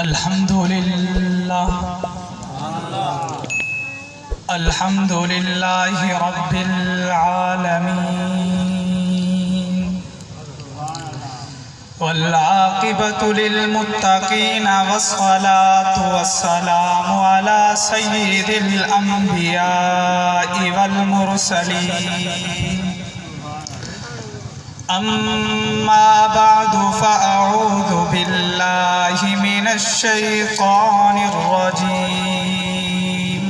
الحمد لله رب العالمين والعاقبة للمتقين والصلاة والسلام على سيد الأنبياء والمرسلين أما بعد فأعوذ بالله من الشيطان الرجيم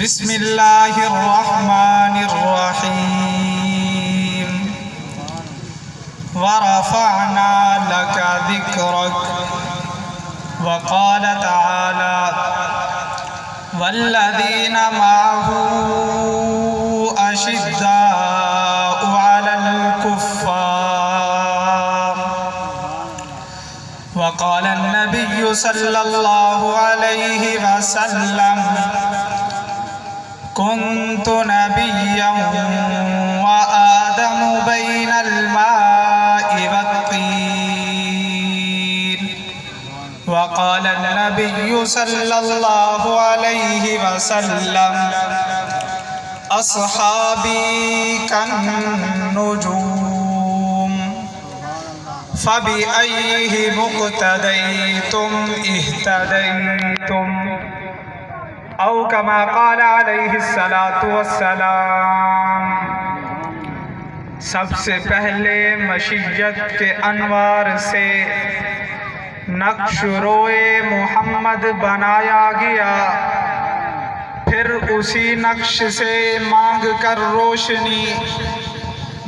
بسم الله الرحمن الرحيم ورفعنا لك ذكرك وقال تعالى والذين معه أشداء على الكفار وقال النبي صلى الله عليه وسلم كنت نبيا وآدم بين الماء والطين وقال النبي صلى الله عليه وسلم أصحابي كالنجوم فبأيهم اقتديتم اهتديتم أو كما قال عليه الصلاة والسلام سب سے پہلے مشیت کے انوار سے نقش روئے محمد بنایا گیا، پھر اسی نقش سے مانگ کر روشنی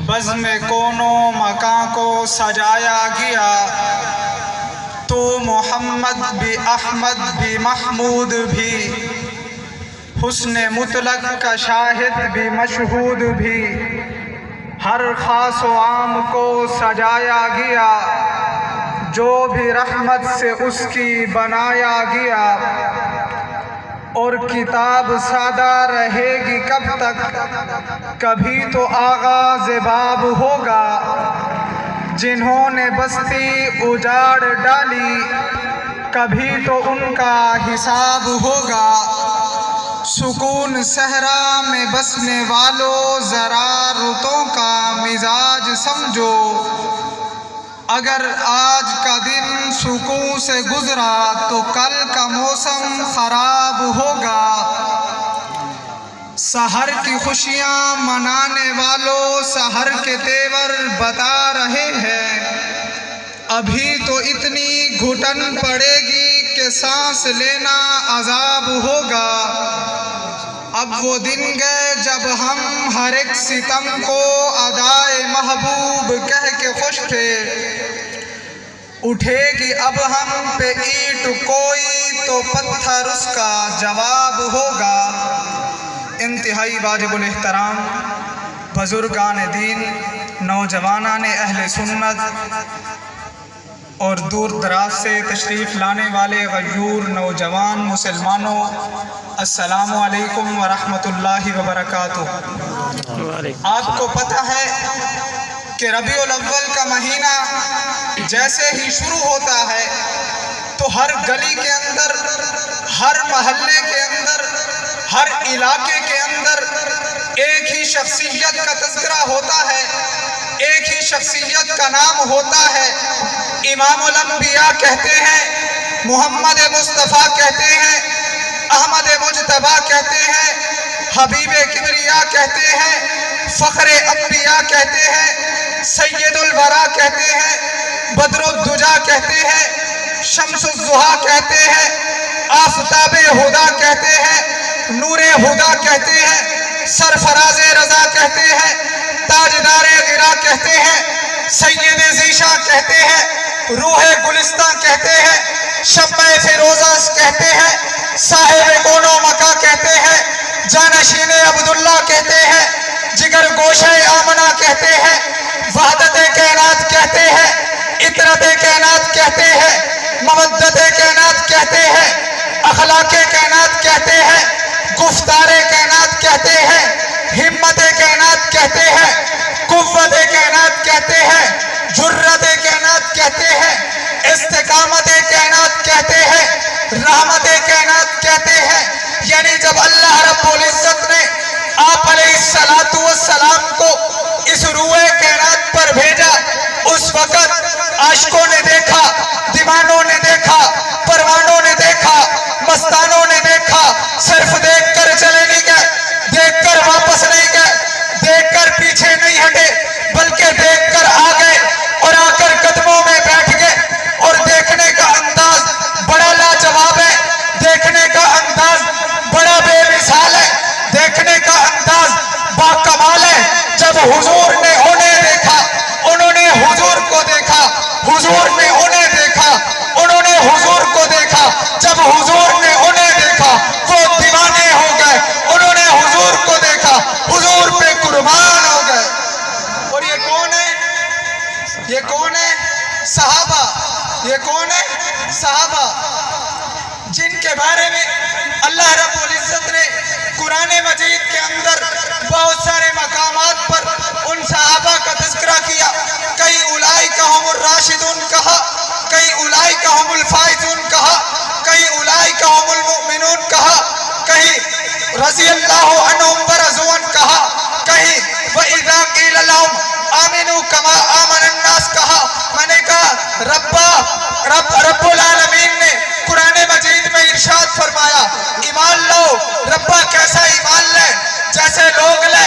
بزم کونوں مکان کو سجایا گیا۔ تو محمد بھی احمد بھی محمود بھی حسن مطلق کا شاہد بھی مشہود بھی، ہر خاص و عام کو سجایا گیا، جو بھی رحمت سے اس کی بنایا گیا۔ اور کتاب سادہ رہے گی کب تک، کبھی تو آغاز باب ہوگا، جنہوں نے بستی اجاڑ ڈالی کبھی تو ان کا حساب ہوگا۔ سکون صحرا میں بسنے والوں ذرا رتوں کا مزاج سمجھو، اگر آج کا دن سکون سے گزرا تو کل کا موسم خراب ہوگا۔ سحر کی خوشیاں منانے والوں سحر کے تیور بتا رہے ہیں، ابھی تو اتنی گھٹن پڑے گی کہ سانس لینا عذاب ہوگا۔ اب وہ دن گئے جب ہم ہر ایک ستم کو ادائے محبوب کہہ کے خوش تھے، اٹھے گی اب ہم پہ اینٹ کوئی تو پتھر اس کا جواب ہوگا۔ انتہائی واجب الاحترام بزرگان دین، نوجوانان اہل سنت اور دور دراز سے تشریف لانے والے غیور نوجوان مسلمانوں، السلام علیکم ورحمۃ اللہ وبرکاتہ۔ آپ کو پتہ ہے کہ ربیع الاول کا مہینہ جیسے ہی شروع ہوتا ہے تو ہر گلی کے اندر، ہر محلے کے اندر، ہر علاقے کے اندر ایک ہی شخصیت کا تذکرہ ہوتا ہے، ایک ہی شخصیت کا نام ہوتا ہے۔ امام الانبیاء کہتے ہیں، محمد مصطفیٰ کہتے ہیں، احمد مجتبیٰ کہتے ہیں، حبیب کبریا کہتے ہیں، فخر انبیاء کہتے ہیں، سید الورا کہتے ہیں، بدر الدجا کہتے ہیں، شمس الضحیٰ کہتے ہیں، آفتاب ہدا کہتے ہیں، نور ہدا کہتے ہیں، سرفراز رضا کہتے ہیں، تاجدار غرا کہتے ہیں، سید ذیشاں کہتے ہیں، روح گلستان کہتے ہیں، شمع فیروزہ کہتے ہیں، صاحب کونو مکہ کہتے ہیں، جانشین عبداللہ کہتے ہیں، جگر گوشہ آمنہ کہتے ہیں، وحدت کائنات کہتے ہیں، اطرت کائنات کہتے ہیں، مودت کائنات کہتے ہیں، اخلاق کائنات کہتے ہیں، گفتار کائنات کہتے ہیں، ہمت کائنات کہتے ہیں، قوت کائنات کہتے ہیں، جرت کائنات کہتے ہیں، استقامت کہتے ہیں رحمت کائنات کہتے ہیں. یعنی جب اللہ رب العزت نے آپ علیہ السلام کو اس روئے کائنات پر بھیجا، اس وقت عاشقوں نے دیکھا، دیوانوں نے دیکھا، پروانوں نے دیکھا، مستانوں نے دیکھا، صرف دیکھ کر چلے نہیں گئے، دیکھ کر واپس نہیں گئے، دیکھ کر پیچھے نہیں ہٹے، بلکہ دیکھ کر آ گئے اور آ کر قدموں میں بیٹھ گئے. اور دیکھنے کا انداز بڑا لاجواب ہے، دیکھنے کا انداز بڑا بے مثال ہے، دیکھنے کا انداز باکمال ہے. جب حضور نے انہیں دیکھا، انہوں نے حضور کو دیکھا، حضور نے انہیں دیکھا، انہوں نے حضور کو دیکھا. جب حضور نے انہیں دیکھا وہ دیوانے ہو گئے، انہوں نے حضور کو دیکھا، حضور پہ قربان ہو گئے. اور یہ کون ہے؟ یہ کون ہے؟ صحابہ. یہ کون ہے؟ صحابہ، جن کے بارے میں اللہ رب العزت نے قرآن مجید کے اندر بہت سارے مقامات پر ان صحابہ کا تذکرہ کیا. کئی اولئک هم الراشدون کہا، کئی اولئک هم الفائزون کہا، کئی اولئک هم المؤمنون کہا، کہیں رضی اللہ عنہم ورضوا کہا، کہیں وَإِذَا قِيلَ لَهُمْ آمِنُوا كَمَا آمَنَ النَّاسُ کہا. میں نے کہا رب العالمین نے قرآن مجید میں ارشاد فرمایا ایمان لو. ربا کیسا ایمان لے؟ جیسے لوگ لے.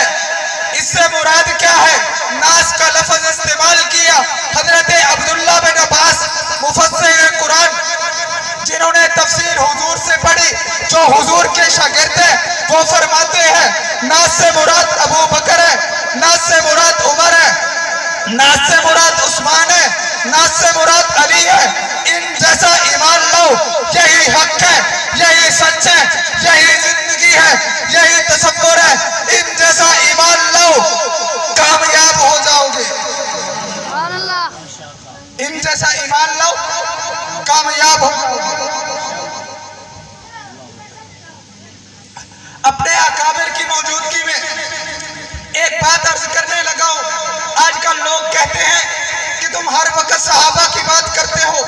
اس سے مراد کیا ہے؟ ناس کا لفظ استعمال کیا. حضرت عبداللہ بن عباس مفسر قرآن، جنہوں نے تفسیر حضور سے پڑھی، جو حضور کے شاگرد ہیں، وہ فرماتے ہیں ناس سے مراد ابو بکر ہے، ناس سے مراد عمر ہے، ناس سے مراد عثمان ہے، ناس سے مراد علی ہے. ان جیسا ایمان لو، یہی حق ہے، یہی سچ ہے، یہی زندگی ہے، یہی تصور ہے. ان جیسا ایمان لو، کامیاب ہو جاؤ گے. ان جیسا ایمان لو، کامیاب ہو جاؤ گے. اپنے اکابر کی موجودگی میں ایک بات عرض کرنے لگا ہوں. آج کل لوگ کہتے ہیں کہ تم ہر وقت صحابہ کی بات کرتے ہو،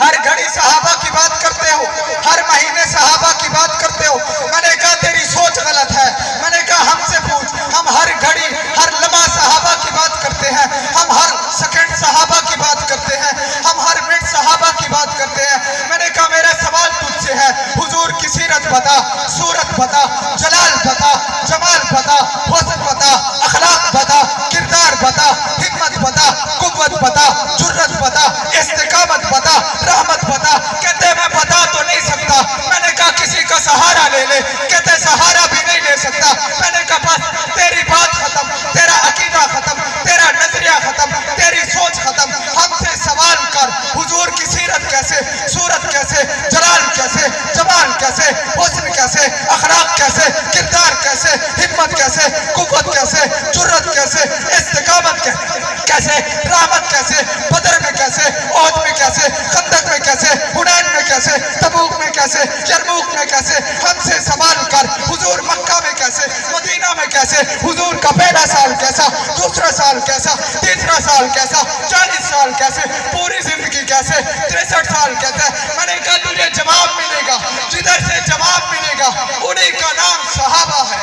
ہر گھڑی صحابہ کی بات کرتے ہو، ہر مہینے صحابہ کی بات کرتے ہو. میں نے کہا تیری سوچ غلط ہے. میں نے کہا ہم سے پوچھ، ہم ہر گھڑی ہر لمحہ صحابہ کی بات کرتے ہیں، ہم ہر سیکنڈ صحابہ کی بات کرتے ہیں، ہم ہر منٹ صحابہ کی بات کرتے ہیں. میں نے کہا میرا سوال تجھ سے ہے، حضور کی سیرت بتا، صورت بتا، جلال بتا، جمال بتا، حسن بتا، اخلاق بتا، کردار بتا، ہمت بتا، قوت بتا، جرت بتا، استقامت بتا، رحمت بتا. کہتے میں بتا تو نہیں سکتا. میں نے کہا کسی کا سہارا لے لے. کہتے سہارا بھی نہیں لے سکتا. میں نے کہا بس تیری بات ختم، تیرا عقیدہ ختم، تیرا نظریہ ختم، تیری سوچ ختم. ہم سے سوال کر، حضور کی سیرت کیسے، صورت کیسے، جلال کیسے، جمال کیسے، حسن کیسے، اخلاق کیسے، کردار کیسے، ہمت کیسے، قوت کیسے، جرت کیسے، استقامت کیسے، رحمت کیسے، بدر میں کیسے، احد میں کیسے، خندق میں کیسے، حنین میں کیسے، تبوک میں کیسے، یرموک میں کیسے. ہم سے سوال کر حضور مکہ میں کیسے، مدینہ میں کیسے، حضور کا پہلا سال کیسا، دوسرا سال کیسا، تیسرا سال کیسا، 40 سال کیسے، پوری زندگی کیسے، 63 سال کیسے. میں نے کہا تجھے جواب ملے گا، جدھر سے جواب ملے گا انہی کا نام صحابہ ہے.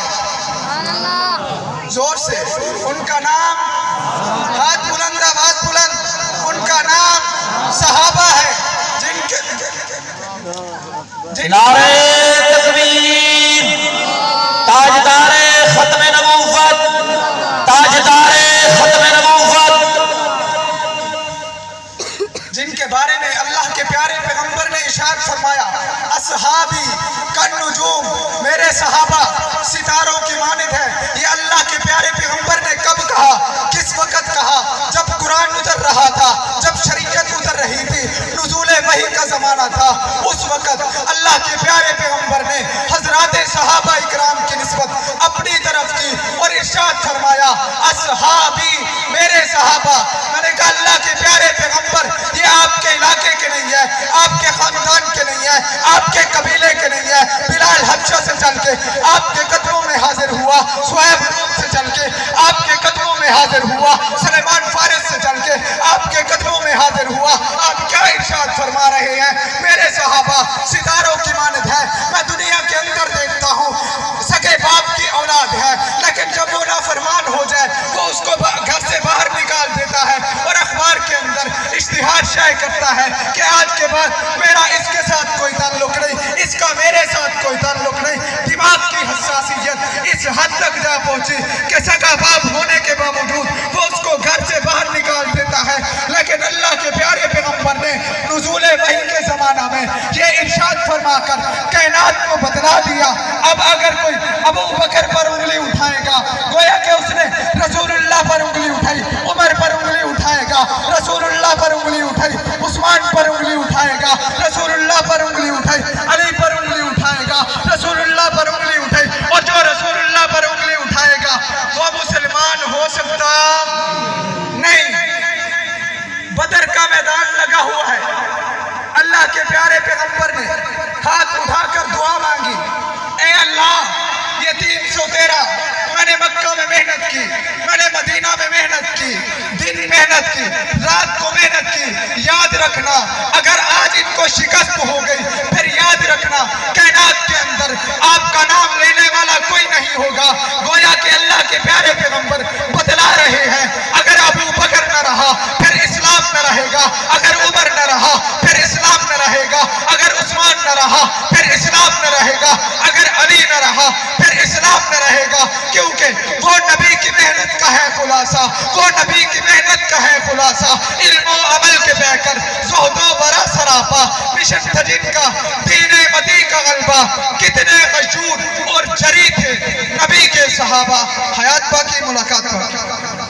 زور سے ان کا نام، ہاتھ بلند، آواز بلند، ان کا نام صحابہ ہے. نعرہ تکبیر، تاجدار ختم نبوت، تاجدار ختم نبوت، جن کے بارے میں اللہ کے پیارے پیغمبر نے ارشاد فرمایا اصحابی کالنجوم، میرے صحابہ ستاروں کی مانند ہیں. یہ اللہ کے پیارے پیغمبر نے کب کہا، کس وقت کہا؟ جب قرآن اتر رہا تھا، جب شریعت اتر رہی تھی، نزول وحی کا زمانہ تھا. اس وقت اللہ کے پیارے پیغمبر نے حضرات صحابہ اکرام کی نسبت اپنی طرف کی اور ارشاد فرمایا اصحابی، میرے صحابہ. میں نے کہا اللہ کے پیارے پیغمبر یہ آپ کے علاقے کے نہیں ہے، آپ کے خاندان کے نہیں ہے، آپ کے قبیلے کے نہیں ہے. بلال حبشہ سے چل کے آپ کے قدموں میں حاضر ہوا، صہیب روم سے چل کے آپ کے قدموں میں میں حاضر ہوا، سلیمان فارس سے چل کے آپ کے قدموں میں حاضر ہوا۔ آپ کیا ارشاد فرما رہے ہیں؟ میرے صحابہ ستاروں کی مانند ہے، میں دنیا کے اندر دیکھتا ہوں سگے باپ کی اولاد ہے، لیکن جب وہ نافرمان ہو جائے وہ اس کو گھر سے باہر نکال دیتا ہے اور اخبار کے اندر اشتہار شائع کرتا ہے کہ آج کے بعد میرا اس کے ساتھ کوئی تعلق نہیں، اس کا میرے ساتھ کوئی تعلق نہیں۔ دماغ کی حساسیت اس حد تک جا پہنچی کہ سگا باپ ہونے کے باوجود وہ اس کو گھر سے باہر نکال دیتا ہے۔ لیکن اللہ کے پیارے پیغمبر نے نزول وحی کے زمانہ میں یہ ارشاد فرما کر کائنات کو بتلا دیا، اب اگر کوئی ابو بکر پر انگلی اٹھائے گا گویا کہ اس نے رسول اللہ پر انگلی اٹھائی، عمر پر انگلی اٹھائے گا رسول اللہ پر انگلی اٹھائی، عثمان پر انگلی اٹھائے گا رسول اللہ پر انگلی اٹھائی، علی پر انگلی اٹھائے گا رسول اللہ پر انگلی اٹھائی، اور جو رسول اللہ پر انگلی اٹھائے گا وہ مسلمان ہو سکتا نہیں۔ بدر کا میدان لگا ہوا ہے، اللہ کے پیارے پیغمبر نے ہاتھ اٹھا کر دعا مانگی، اے اللہ یہ 313 میں نے مکہ میں محنت کی، میں نے مدینہ میں محنت کی، دن محنت کی، رات کو محنت کی، یاد رکھنا اگر آج ان کو شکست ہو گئی پھر یاد رکھنا کائنات کے اندر آپ کا نام لینے والا کوئی نہیں ہوگا۔ گویا کہ اللہ کے پیارے پیغمبر بتلا رہے ہیں اگر ابو بکر نہ رہا پھر اسلام نہ رہے گا، اگر عمر نہ رہا پھر اسلام نہ رہے گا، اگر عثمان نہ رہا پھر اسلام نہ رہے گا، اگر علی نہ رہا پھر اسلام نہ رہے گا، کیونکہ وہ نبی کی محنت کا ہے خلاصہ، وہ نبی کی محنت کا ہے خلاصہ، علم و عمل کے بہ کر زہد و ورا سراپا، مشن تھا جن کا دین مدی کا غلبہ، کتنے غشور اور جری تھے نبی کے صحابہ۔ حیات باقی، ملاقات باقی۔